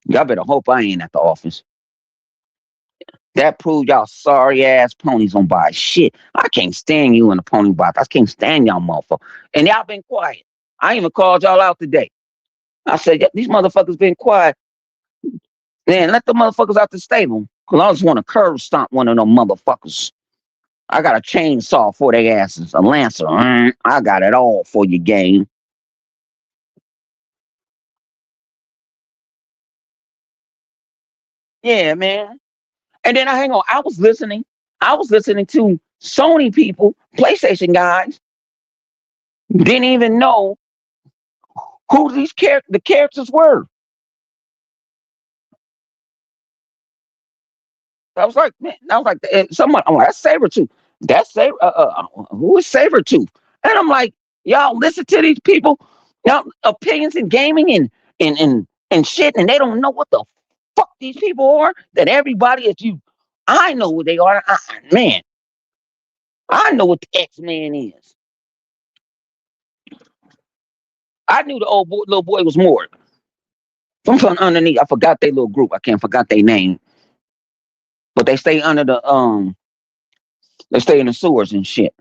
Y'all better hope I ain't at the office. That proved y'all sorry ass ponies don't buy shit. I can't stand you in the pony box. I can't stand y'all motherfuckers. And y'all been quiet. I even called y'all out today. I said, these motherfuckers been quiet. Man, let the motherfuckers out the stable. Cause I just want to curb stomp one of them motherfuckers. I got a chainsaw for their asses, a lancer. I got it all for you, gang. Yeah, man. And then I hang on. I was listening to Sony people, PlayStation guys, didn't even know who the characters were. I was like, man, I was like, someone, I'm like, that's Sabretooth. That's Saber. Who is Sabretooth? And I'm like, y'all listen to these people, y'all opinions in gaming and shit, and they don't know what the fuck these people are. That everybody is you. I know who they are. Man, I know what the X-Man is. I knew the little boy was Mort. From underneath. I forgot their little group. I can't forgot their name, but they stay under the they stay in the sewers and shit.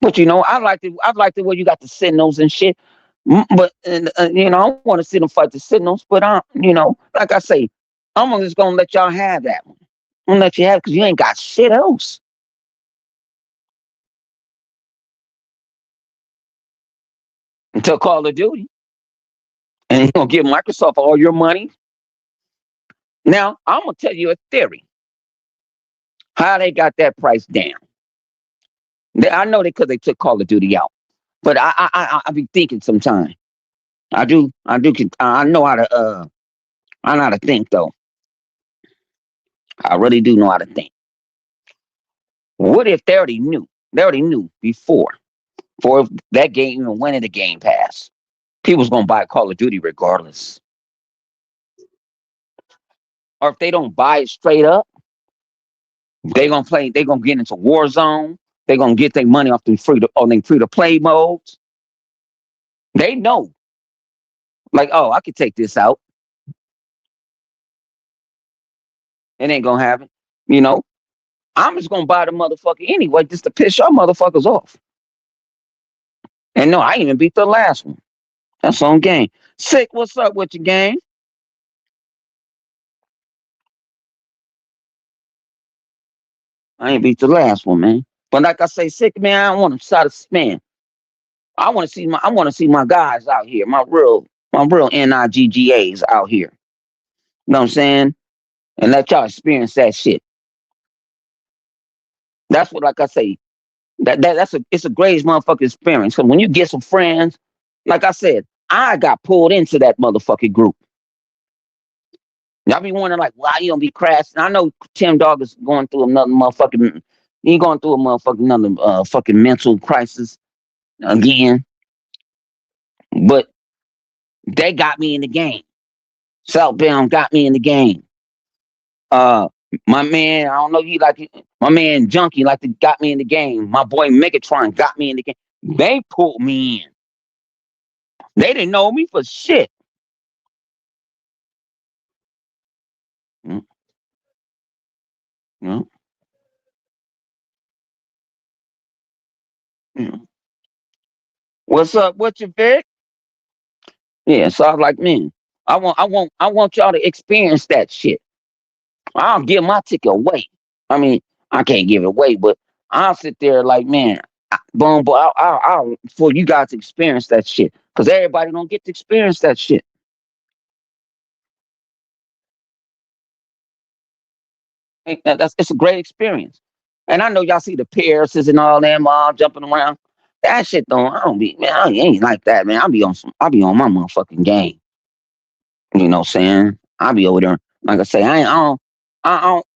But I like it. I like the way you got the signals and shit. But I want to see them fight the signals. But like I say, I'm just gonna let y'all have that one. I'm gonna let you have it because you ain't got shit else until Call of Duty, and you're gonna give Microsoft all your money. Now I'm gonna tell you a theory how they got that price down. I know they because they took Call of Duty out, but I be thinking sometimes. I know how to I know how to think though. I really do know how to think. What if they already knew? They already knew before that game even went into Game Pass. People's gonna buy Call of Duty regardless. Or if they don't buy it straight up, they gonna play. They gonna get into Warzone. They gonna get their money off the free to play modes. They know, like, oh, I could take this out. It ain't gonna happen. You know, I'm just gonna buy the motherfucker anyway, just to piss y'all motherfuckers off. And no, I ain't even beat the last one. That's on game. Sick, what's up with your game? I ain't beat the last one, man. But like I say, sick man, I don't want to try to man. I want to see my guys out here, my real NIGGAs out here. You know what I'm saying? And let y'all experience that shit. That's what, like I say, it's a great motherfucking experience. So when you get some friends, like I said, I got pulled into that motherfucking group. Y'all be wondering like why you don't be crashing. I know Tim Dog is going through another motherfucking he going through a motherfucking another fucking mental crisis again. But they got me in the game. Southbound got me in the game. Uh my man, I don't know you like my man Junkie like got me in the game. My boy Megatron got me in the game. They pulled me in. They didn't know me for shit. Mm, mm, mm. What's up? What you Vic? Yeah, so I was like, man, I want y'all to experience that shit. I'll give my ticket away. I mean, I can't give it away, but I'll sit there like, man, boom, but I'll for you guys to experience that shit, because everybody don't get to experience that shit. That's it's a great experience, and I know y'all see the Paris's and all them all jumping around. That shit don't. I don't be man. I ain't like that, man. I be on my motherfucking game. You know what I'm saying? I be over there. Like I say, I don't,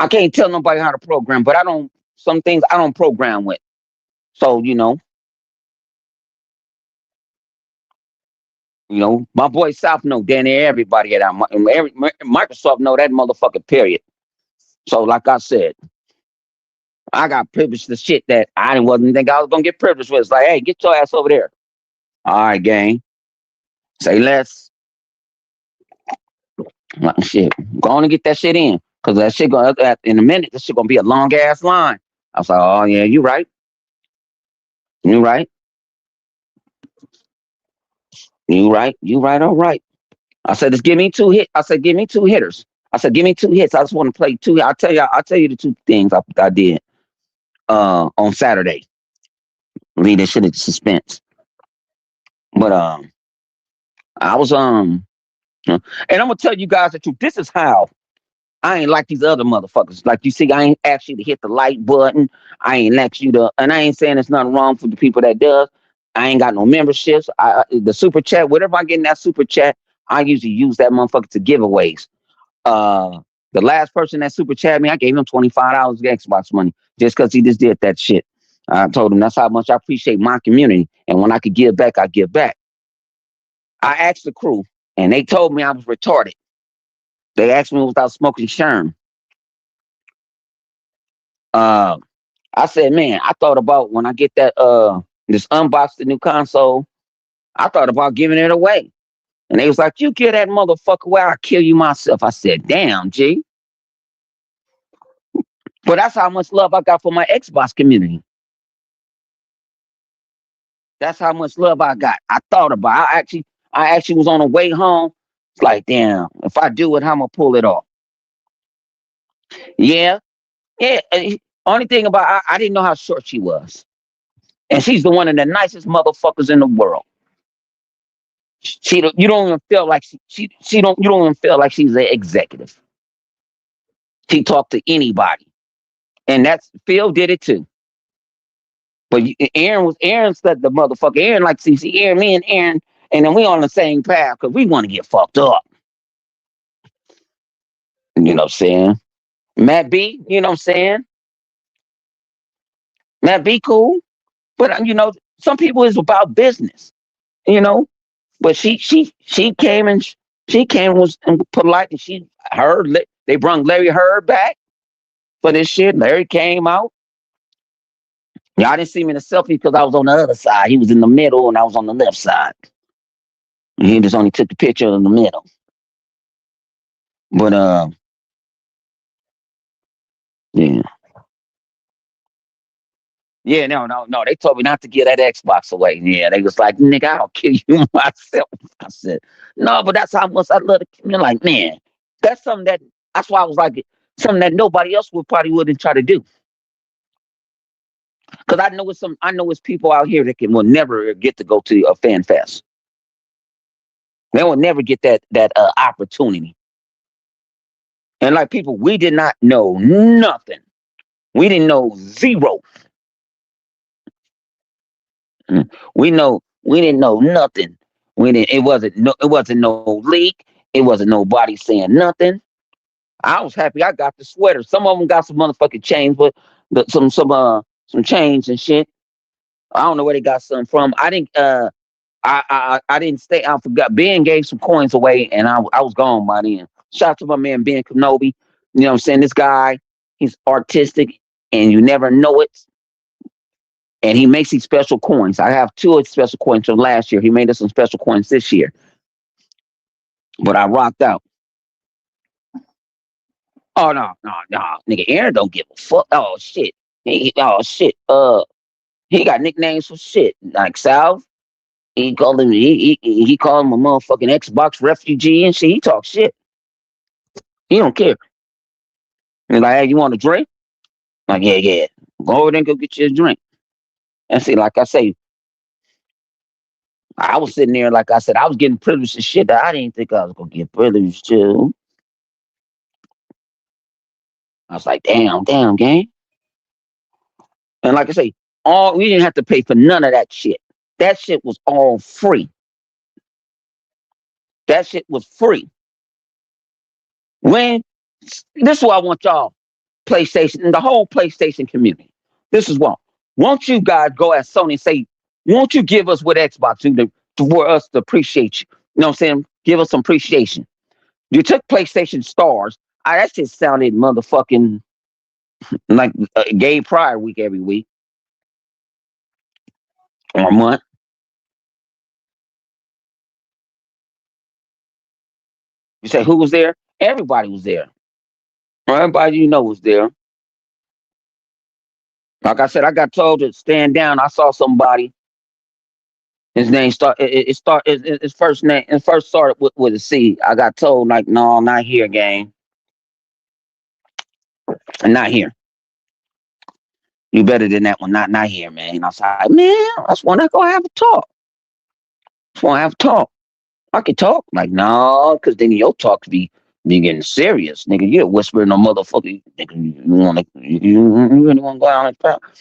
I can't tell nobody how to program, but I don't. Some things I don't program with. So my boy South know Danny. Everybody at Microsoft know that motherfucker. Period. So like I said, I got privileged to shit that I didn't wasn't think I was gonna get privileged with. It's like, hey, get your ass over there. All right, gang. Say less. Like, shit. Go on and get that shit in. Cause that shit gonna in a minute, this shit gonna be a long ass line. I was like, oh yeah, you right. You right. You right. You right. All right. I said, just give me two hit. I said, give me two hitters. I said, give me two hits. I just want to play two. I'll tell you the two things I did on Saturday. Leave this shit in suspense. But I was and I'm gonna tell you guys the truth. This is how I ain't like these other motherfuckers. Like you see, I ain't asked you to hit the like button. I ain't asked you to, and I ain't saying there's nothing wrong for the people that does. I ain't got no memberships. The super chat, whatever I get in that super chat, I usually use that motherfucker to giveaways. Uh, the last person that super chat me, I gave him $25 of Xbox money just because he just did that shit. I told him that's how much I appreciate my community, and when I could give back, I give back. I asked the crew, and they told me I was retarded. They asked me without smoking sherm. Uh, I said, man, I thought about when I get that this unbox the new console. I thought about giving it away. And they was like, you give that motherfucker away, I'll kill you myself. I said, damn, G. But that's how much love I got for my Xbox community. That's how much love I got. I thought about it. I actually was on the way home. It's like, damn, if I do it, how I'm gonna pull it off? Yeah, yeah. Only thing about I didn't know how short she was. And she's the one of the nicest motherfuckers in the world. You don't even feel like she don't you don't even feel like she's an executive. She talked to anybody, and that's Phil did it too. But Aaron said the motherfucker. Aaron like see Aaron, me and Aaron, and then we on the same path because we want to get fucked up. You know what I'm saying? Matt B, you know what I'm saying? Matt B cool, but some people is about business. You know, but she came and she came and was polite and she heard they brung Larry Heard back for this shit. Larry came out. Y'all didn't see me in the selfie because I was on the other side. He was in the middle and I was on the left side. He just only took the picture in the middle. But yeah. Yeah, no. They told me not to give that Xbox away. Yeah, they was like, nigga, I'll kill you myself. I said, no, but that's how much I love the community. Like, man, that's something that's why I was like, something that nobody else probably wouldn't try to do. Because I know it's people out here that will never get to go to a fan fest. They will never get that opportunity. And like people, we did not know nothing. We didn't know zero. We didn't know nothing. We didn't. It wasn't no leak. It wasn't nobody saying nothing. I was happy I got the sweater. Some of them got some motherfucking chains, but some chains and shit. I don't know where they got some from. I didn't. I didn't stay. I forgot. Ben gave some coins away, and I was gone by then. Shout out to my man Ben Kenobi. You know what I'm saying? This guy, he's artistic, and you never know it. And he makes these special coins. I have two of the special coins from last year. He made us some special coins this year, but I rocked out. Oh no, nigga, Aaron don't give a fuck. Oh shit, oh shit. He got nicknames for shit like South. He called him a motherfucking Xbox refugee and shit. He talk shit. He don't care. He's like, hey, you want a drink? Like, yeah, yeah. Go over there and go get you a drink. And see, like I say, I was sitting there, like I said, I was getting privileged to shit that I didn't think I was gonna get privileged to. I was like, damn, gang. And like I say, all we didn't have to pay for none of that shit. That shit was all free. That shit was free. When this is what I want y'all, PlayStation and the whole PlayStation community. This is what. Won't you guys go at Sony and say, won't you give us what Xbox do for us to appreciate you? You know what I'm saying? Give us some appreciation. You took PlayStation stars. That shit sounded motherfucking like a gay pride week every week or month. You say who was there? Everybody was there. Everybody you know was there. Like I said, I got told to stand down. I saw somebody. His name his first name. His first started with a C. I got told like, no, not here, gang, and not here. You better than that one. Not here, man. And I was like, man, I just want to go have a talk. Just want to have a talk. I can talk. Like, no, because then your talk be getting serious, nigga. You're whispering no motherfucker. Nigga, you really want to go out and talk?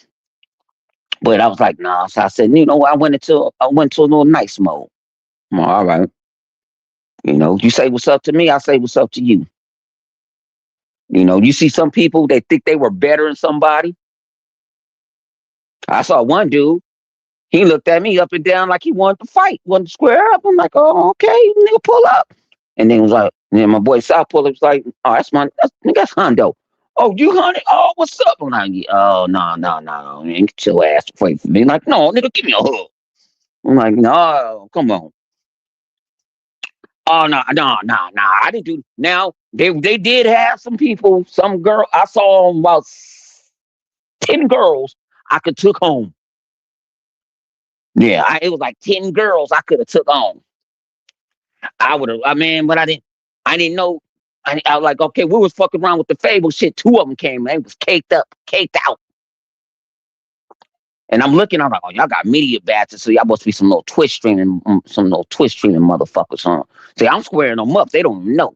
But I was like, nah. So I said, I went to a little nice mode. All right. You say what's up to me, I say what's up to you. You see some people they think they were better than somebody. I saw one dude. He looked at me up and down like he wanted to fight, wanted to square up. I'm like, oh, okay, nigga, pull up. And then it was like, then my boy South pull up was like, oh, that's Hondo. Oh, you Hondo? Oh, what's up? I'm like, oh, no, man, get your ass away from me. Like, no, nigga, give me a hug. I'm like, no, come on. Oh no, no, no, no. I didn't do now. They did have some people, some girl. I saw about 10 girls I could took home. Yeah, it was like 10 girls I could have took home. I would have. I mean, but I didn't. I didn't know. I was like, okay, we was fucking around with the Fable shit. Two of them came. They was caked up, caked out. And I'm looking. I'm like, oh, y'all got media badges, so y'all must be some little Twitch streaming, motherfuckers, huh? See, I'm squaring them up. They don't know.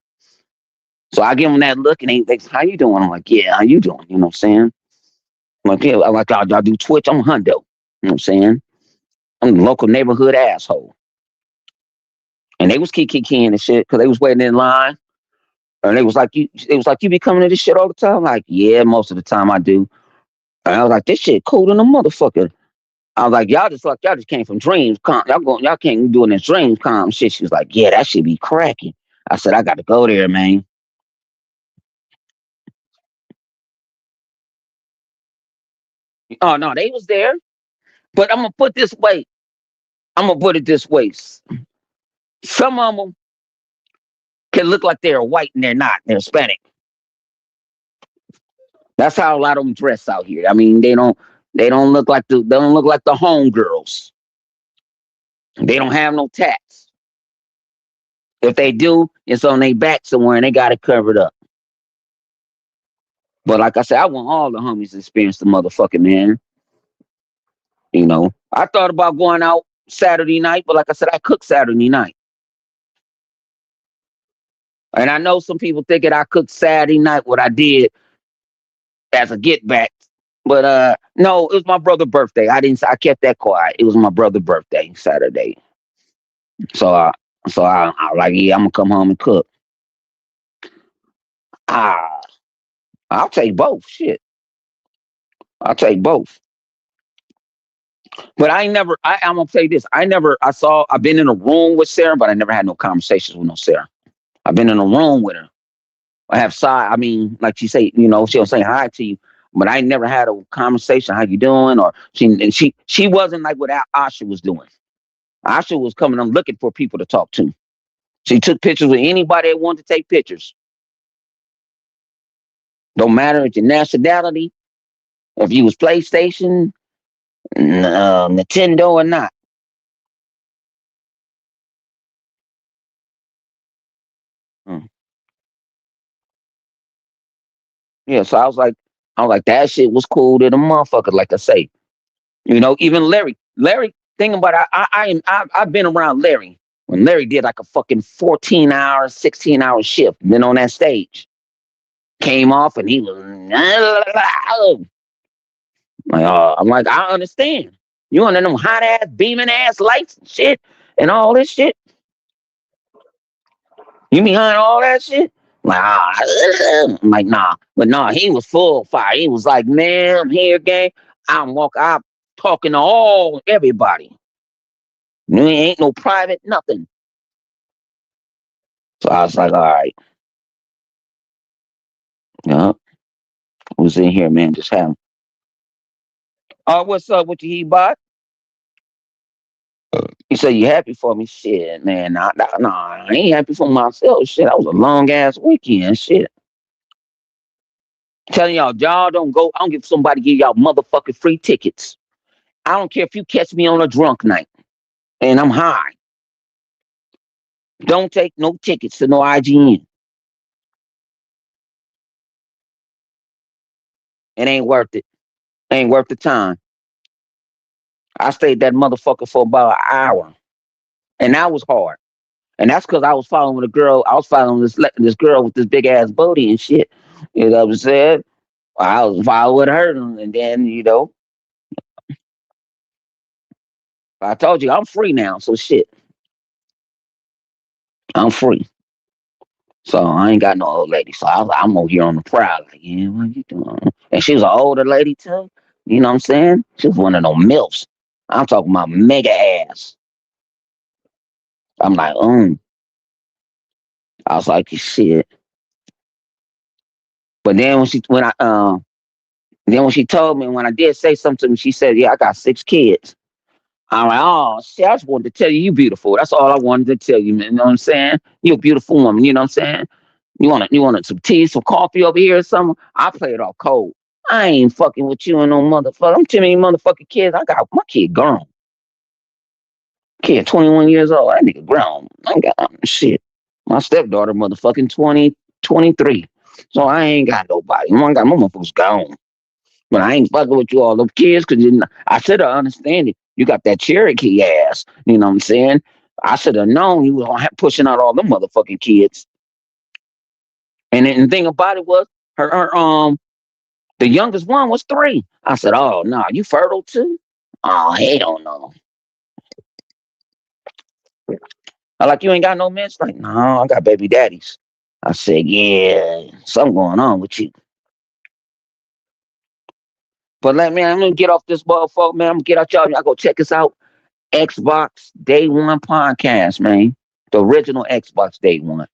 So I give them that look, and they how you doing? I'm like, yeah, how you doing? You know what I'm saying? I'm like, yeah, I'm like, y'all do Twitch. I'm Hundo. You know what I'm saying? I'm the local neighborhood asshole. And they was kicking and shit because they was waiting in line. And they was like, you be coming to this shit all the time? I'm like, yeah, most of the time I do. And I was like, this shit cool than a motherfucker. I was like, y'all just came from Dreams. Y'all can't doing this Dreams com shit. She was like, yeah, that should be cracking. I said, I got to go there, man. Oh no, they was there. But I'm gonna put it this way. Some of them can look like they're white and they're not. They're Hispanic. That's how a lot of them dress out here. I mean, they don't look like the homegirls. They don't have no tats. If they do, it's on their back somewhere and they got it covered up. But like I said, I want all the homies to experience the motherfucking man. You know, I thought about going out Saturday night, but like I said, I cook Saturday night. And I know some people thinking I cooked Saturday night what I did as a get back. But no, it was my brother's birthday. I kept that quiet. It was my brother's birthday, Saturday. So I like, yeah, I'm gonna come home and cook. Ah, I'll take both. Shit. I'll take both. But I'm gonna say this. I've been in a room with Sarah, but I never had no conversations with no Sarah. I've been in a room with her. I have side. I mean, like she say, she'll say hi to you, but I never had a conversation. How you doing? Or she wasn't like what Asha was doing. Asha was coming. I'm looking for people to talk to. She took pictures with anybody that wanted to take pictures. Don't matter if your nationality, if you was PlayStation, Nintendo or not. Mm. Yeah, so I was like, that shit was cool to the motherfucker. Like I say, even Larry, thinking about it, I've been around Larry when Larry did like a fucking 14-hour, 16-hour shift. Been on that stage, came off, and he was like, I'm like, I understand. You under them hot ass, beaming ass lights and shit, and all this shit. You behind all that shit? Like, I'm like, nah. But nah, he was full fire. He was like, man, I'm here, gang. I'm talking to everybody. There ain't no private, nothing. So I was like, all right, yeah, who's in here, man? Just have him. Oh, what's up with you, he bot? He said, you happy for me? Shit, man. Nah, I ain't happy for myself. Shit, that was a long ass weekend. Shit. Telling y'all don't go. I don't give somebody give y'all motherfucking free tickets. I don't care if you catch me on a drunk night and I'm high. Don't take no tickets to no IGN. It ain't worth it. Ain't worth the time. I stayed that motherfucker for about an hour, and that was hard. And that's because I was following a girl. I was following this girl with this big ass booty and shit. You know what I'm saying? I was following her, and then I told you I'm free now. So shit, I'm free. So I ain't got no old lady. So I'm over here on the prowl, like, yeah, what you doing? And she was an older lady too. You know what I'm saying? She was one of them milfs. I'm talking about mega ass. I'm like, I was like, shit. But then when she told me, when I did say something to me, she said, yeah, I got 6 kids. I'm like, oh shit, I just wanted to tell you you beautiful. That's all I wanted to tell you, man. You know what I'm saying? You're a beautiful woman, you know what I'm saying? You want some tea, some coffee over here or something? I play it all cold. I ain't fucking with you and no motherfucker. I'm telling you motherfucking kids. I got my kid grown. Kid 21 years old. That nigga grown. I got shit. My stepdaughter motherfucking 20, 23. So I ain't got nobody. I got my motherfuckers gone. But I ain't fucking with you all them kids because I should have understand it. You got that Cherokee ass. You know what I'm saying? I should have known you was pushing out all them motherfucking kids. And then the thing about it was her the youngest one was 3. I said, oh no, you fertile too? Oh hell no. I like you ain't got no men. She's like, no, I got baby daddies. I said, yeah, something going on with you. But let me, I'm gonna get off this motherfucker, man. I'm gonna get out y'all. Y'all go check us out. Xbox Day One podcast, man. The original Xbox Day One.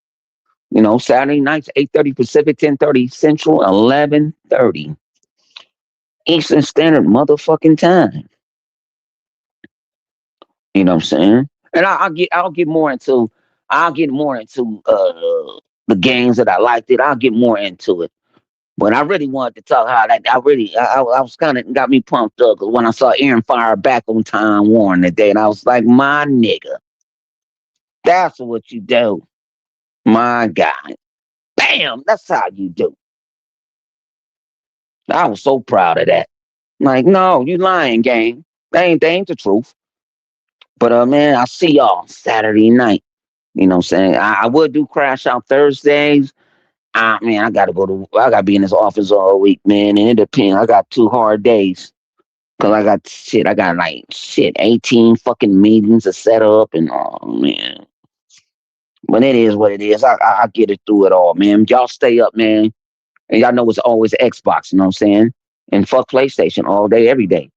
You know, Saturday nights, 8:30 Pacific, 10:30 Central, 11:30 Eastern Standard motherfucking time. You know what I'm saying? And I'll get more into the games that I liked it. I'll get more into it. But I really wanted to talk how that I was kind of got me pumped up because when I saw Aaron fire back on Time Warren today, and I was like, my nigga, that's what you do, my guy. Bam, that's how you do. I was so proud of that. Like, no, you lying, gang. They ain't the truth. But man, I'll see y'all Saturday night. You know what I'm saying? I would do crash out Thursdays. Man, I gotta be in this office all week, man. And it depends. I got 2 hard days. Cause I got like shit, 18 fucking meetings to set up and oh man. But it is what it is. I get it through it all, man. Y'all stay up, man. And y'all know it's always Xbox, you know what I'm saying? And fuck PlayStation all day, every day.